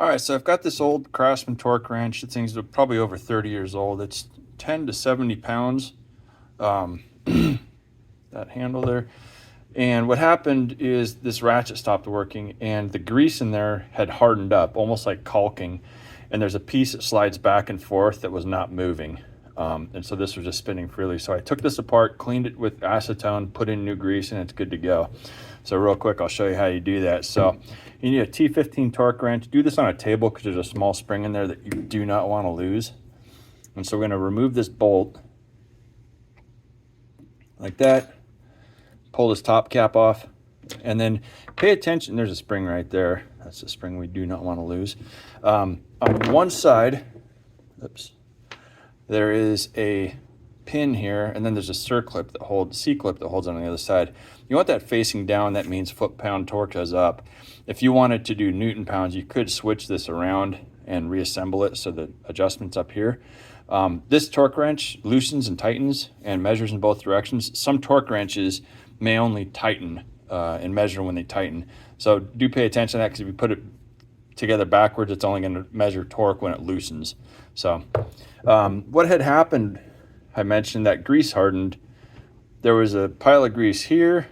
All right, so I've got this old Craftsman torque wrench. The thing's probably over 30 years old. It's 10 to 70 pounds, that handle there. And what happened is this ratchet stopped working and the grease in there had hardened up, almost like caulking. And there's a piece that slides back and forth that was not moving. And so this was just spinning freely. So I took this apart, cleaned it with acetone, put in new grease, and it's good to go. So real quick, I'll show you how you do that. So you need a T15 torque wrench. Do this on a table because there's a small spring in there that you do not want to lose. And so we're going to remove this bolt like that. Pull this top cap off, and then pay attention. There's a spring right there. That's the spring we do not want to lose. On one side, oops, there is a pin here, and then there's a C-clip that holds on the other side. You want that facing down. That means foot-pound torque is up. If you wanted to do Newton pounds, you could switch this around and reassemble it so the adjustment's up here. This torque wrench loosens and tightens and measures in both directions. Some torque wrenches may only tighten and measure when they tighten. So do pay attention to that, because if you put it together backwards, it's only going to measure torque when it loosens. So what had happened, I mentioned that grease hardened. There was a pile of grease here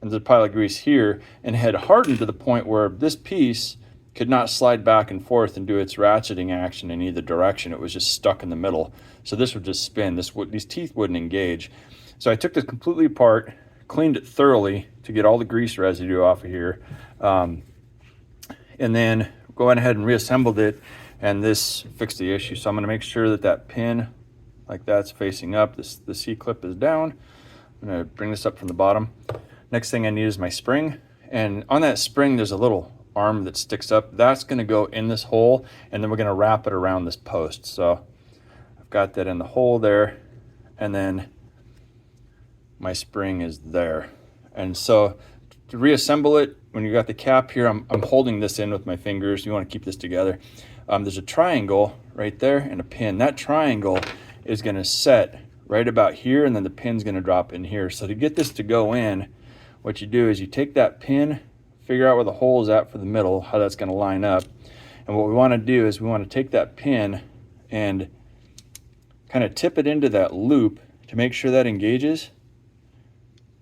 and there's a pile of grease here, and had hardened to the point where this piece could not slide back and forth and do its ratcheting action in either direction. It was just stuck in the middle. So this would just spin. These teeth wouldn't engage. So I took this completely apart, cleaned it thoroughly to get all the grease residue off of here, and then went ahead and reassembled it, and this fixed the issue. So I'm going to make sure that that pin, like that's facing up. The C-clip is down. I'm going to bring this up from the bottom. Next thing I need is my spring, and on that spring there's a little arm that sticks up. That's going to go in this hole, and then we're going to wrap it around this post. So I've got that in the hole there, and then my spring is there. And so to reassemble it, when you got the cap here, I'm holding this in with my fingers. You want to keep this together. There's a triangle right there and a pin. That triangle is going to set right about here, and then the pin's going to drop in here. So to get this to go in, what you do is you take that pin, figure out where the hole is at for the middle, how that's going to line up. And what we want to do is we want to take that pin and kind of tip it into that loop to make sure that engages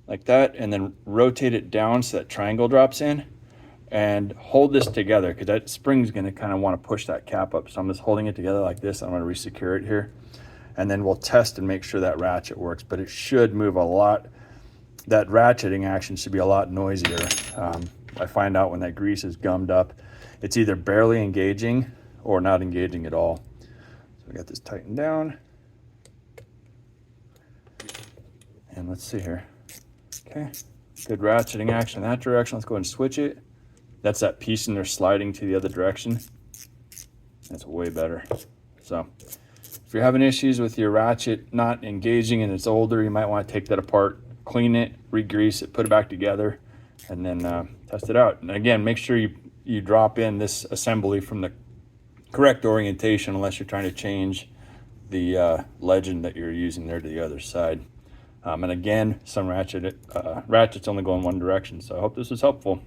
like that, and then rotate it down so that triangle drops in, and hold this together, because that spring's going to kind of want to push that cap up. So I'm just holding it together like this. I'm going to re-secure it here, and then we'll test and make sure that ratchet works. But it should move a lot. That ratcheting action should be a lot noisier. I find out when that grease is gummed up, it's either barely engaging or not engaging at all. So we got this tightened down, and let's see here. Okay, good ratcheting action in that direction. Let's go ahead and switch it. That's that piece in there sliding to the other direction. That's way better. So if you're having issues with your ratchet not engaging and it's older, you might want to take that apart, clean it, re-grease it, put it back together, and then test it out. And again, make sure you drop in this assembly from the correct orientation, unless you're trying to change the legend that you're using there to the other side. And again, some ratchets only go in one direction. So I hope this was helpful.